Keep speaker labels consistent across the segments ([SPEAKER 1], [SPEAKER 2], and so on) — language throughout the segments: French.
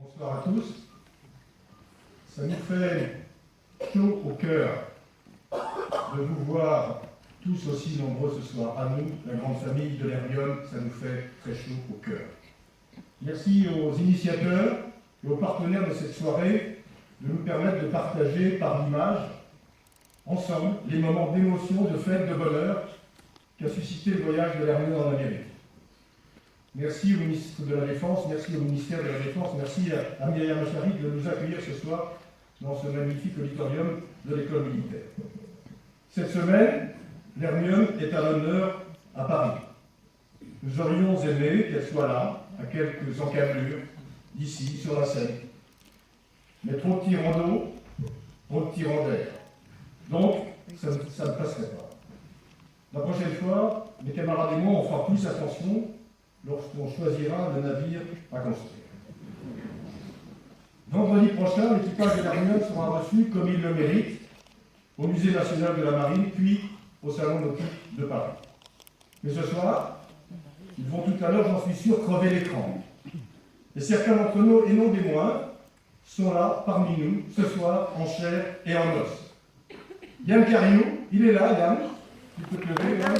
[SPEAKER 1] Bonsoir à tous. Ça nous fait chaud au cœur de vous voir tous aussi nombreux ce soir. À nous, la grande famille de l'Hermione, ça nous fait très chaud au cœur. Merci aux initiateurs et aux partenaires de cette soirée de nous permettre de partager par l'image, ensemble, les moments d'émotion, de fête, de bonheur qu'a suscité le voyage de l'Hermione en Amérique. Merci au ministre de la Défense, merci au ministère de la Défense, merci à Myriam Charik de nous accueillir ce soir dans ce magnifique auditorium de l'école militaire. Cette semaine, l'Hermione est à l'honneur à Paris. Nous aurions aimé qu'elle soit là, à quelques encablures, d'ici, sur la Seine. Mais trop de tirants d'eau, trop de tirants d'air. Donc, ça ne passerait pas. La prochaine fois, mes camarades et moi, on fera plus attention lorsqu'on choisira le navire à construire. Vendredi prochain, l'équipage de l'Hermione sera reçu, comme il le mérite, au Musée national de la Marine, puis au Salon nautique de Paris. Mais ce soir, ils vont tout à l'heure, j'en suis sûr, crever l'écran. Et certains d'entre nous, et non des moindres, sont là, parmi nous, ce soir, en chair et en os. Yann Cariou, il est là, Yann. Tu peux te lever, Yann.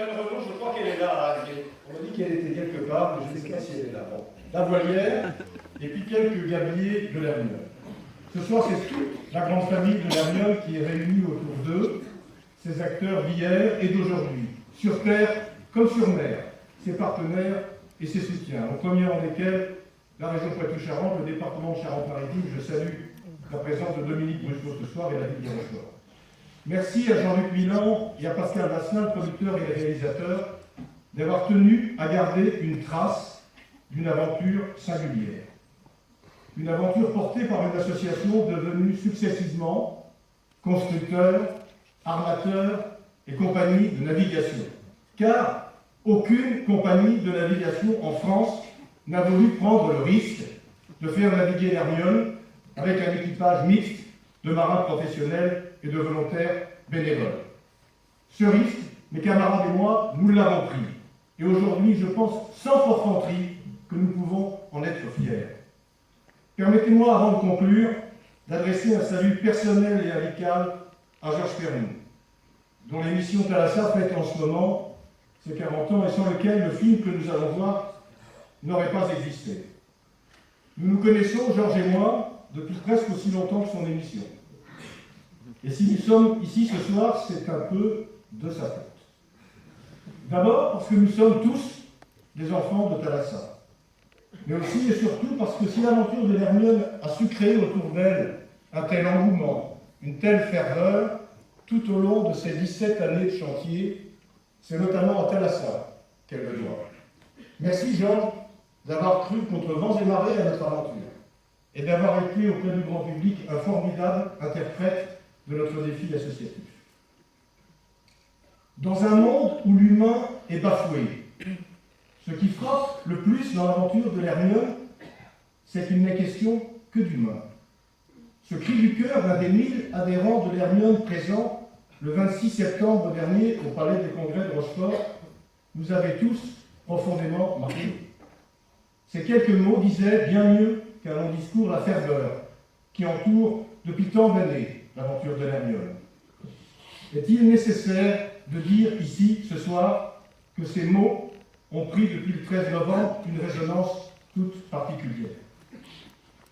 [SPEAKER 1] Alors, je crois qu'elle est là. On m'a dit qu'elle était quelque part, mais je ne sais pas si elle est là. Bon. La voilière, et puis quelques gabiers de l'Hermione. Ce soir, c'est toute la grande famille de l'Hermione qui est réunie autour d'eux, ces acteurs d'hier et d'aujourd'hui, sur terre comme sur mer, ses partenaires et ses soutiens, au premier rang desquels la région Poitou-Charentes, le département de Charente-Maritime. Je salue la présence de Dominique Brusseau ce soir et la ville de Rochefort. Merci à Jean-Luc Milan et à Pascal Vasselin, le producteur et le réalisateur, d'avoir tenu à garder une trace d'une aventure singulière. Une aventure portée par une association devenue successivement constructeur, armateur et compagnie de navigation. Car aucune compagnie de navigation en France n'a voulu prendre le risque de faire naviguer l'Hermione avec un équipage mixte de marins professionnels et de volontaires bénévoles. Ce risque, mes camarades et moi, nous l'avons pris. Et aujourd'hui, je pense sans forfanterie que nous pouvons en être fiers. Permettez-moi, avant de conclure, d'adresser un salut personnel et amical à Georges Pernou, dont l'émission Thalassa fête en ce moment ses 40 ans et sans lequel le film que nous allons voir n'aurait pas existé. Nous nous connaissons, Georges et moi, depuis presque aussi longtemps que son émission. Et si nous sommes ici ce soir, c'est un peu de sa faute. D'abord parce que nous sommes tous des enfants de Thalassa. Mais aussi et surtout parce que si l'aventure de l'Hermione a su créer autour d'elle un tel engouement, une telle ferveur, tout au long de ces 17 années de chantier, c'est notamment à Thalassa qu'elle le doit. Merci Georges d'avoir cru contre vents et marées à notre aventure et d'avoir été auprès du grand public un formidable interprète de notre défi associatif. Dans un monde où l'humain est bafoué, ce qui frappe le plus dans l'aventure de l'Hermione, c'est qu'il n'est question que d'humain. Ce cri du cœur d'un des 1000 adhérents de l'Hermione présents le 26 septembre dernier au Palais des Congrès de Rochefort nous avait tous profondément marqués. Ces quelques mots disaient bien mieux qu'un long discours la ferveur qui entoure depuis tant d'années l'aventure de l'Hermione. Est-il nécessaire de dire ici, ce soir, que ces mots ont pris depuis le 13 novembre une résonance toute particulière?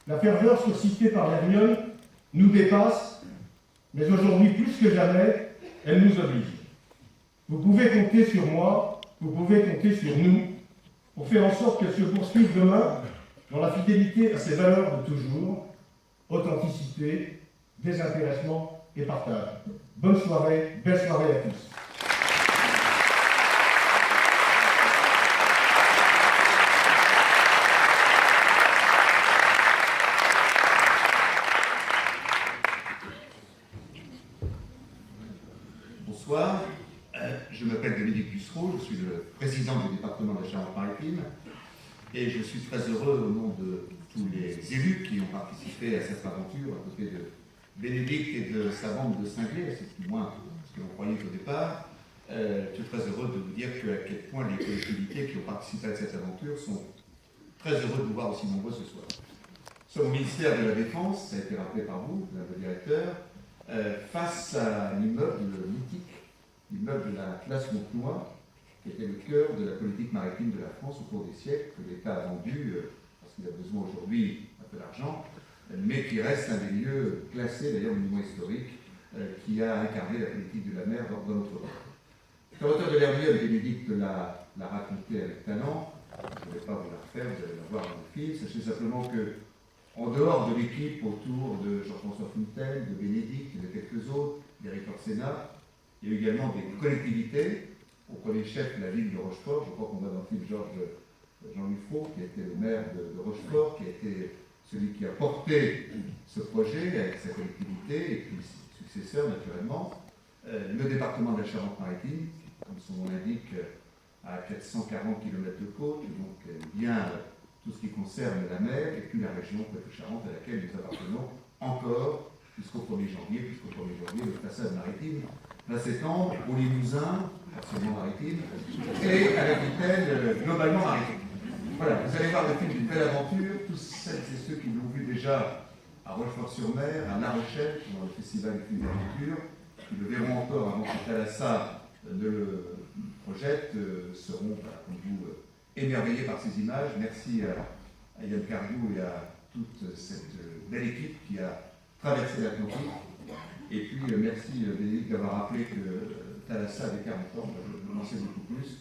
[SPEAKER 1] La ferveur suscitée par l'Hermione nous dépasse, mais aujourd'hui plus que jamais, elle nous oblige. Vous pouvez compter sur moi, vous pouvez compter sur nous, pour faire en sorte qu'elle se poursuive demain dans la fidélité à ses valeurs de toujours, authenticité, désintéressement et partage. Bonne soirée, belle soirée à tous.
[SPEAKER 2] Bonsoir, je m'appelle Dominique Bussereau, je suis le président du département de Charente-Maritime et je suis très heureux au nom de tous les élus qui ont participé à cette aventure à côté de Bénédicte et de sa bande de cinglés, c'est moins ce que l'on croyait. parliez au départ, je suis très heureux de vous dire à quel point les collectivités qui ont participé à cette aventure sont très heureux de vous voir aussi nombreux ce soir. Nous sommes au ministère de la Défense, ça a été rappelé par vous, Madame le directeur, face à un immeuble mythique, l'immeuble de la place Montenoy, qui était le cœur de la politique maritime de la France au cours des siècles, que l'État a vendu, parce qu'il a besoin aujourd'hui un peu d'argent, mais qui reste un des lieux classés, d'ailleurs, monument historique, qui a incarné la politique de la mer dans notre pays. L'auteur de l'Hermione, Bénédicte l'a raconté avec talent, je ne vais pas vous la refaire, vous allez la voir dans le film. Sachez simplement que, en dehors de l'équipe autour de Jean-François Fontaine, de Bénédicte et de quelques autres, d'Éric Orsena, il y a eu également des collectivités, au premier chef la ville de Rochefort. Je crois qu'on voit dans le film Jean-Louis Faux, qui était le maire de Rochefort, qui a été celui qui a porté ce projet avec sa collectivité, et puis ses successeurs naturellement. Le département de la Charente-Maritime, comme son nom l'indique, à 440 km de côte, donc bien tout ce qui concerne la mer, et puis la région Poitou-Charentes à laquelle nous appartenons encore jusqu'au 1er janvier, le passage maritime va s'étendre au Limousin, partiellement maritime, et à l'Aquitaine, globalement maritime. Voilà, vous allez voir le film d'une belle aventure, tous celles et ceux qui l'ont vu déjà à Rochefort-sur-Mer, à La Rochelle, dans le festival des films d'aventure, qui le verront encore avant que Thalassa ne le projette, seront, comme vous, émerveillés par ces images. Merci à Yann Cardou et à toute cette belle équipe qui a traversé l'Atlantique. Et puis, merci Bénédicte d'avoir rappelé que Thalassa avait 40 ans, je n'en sais beaucoup plus.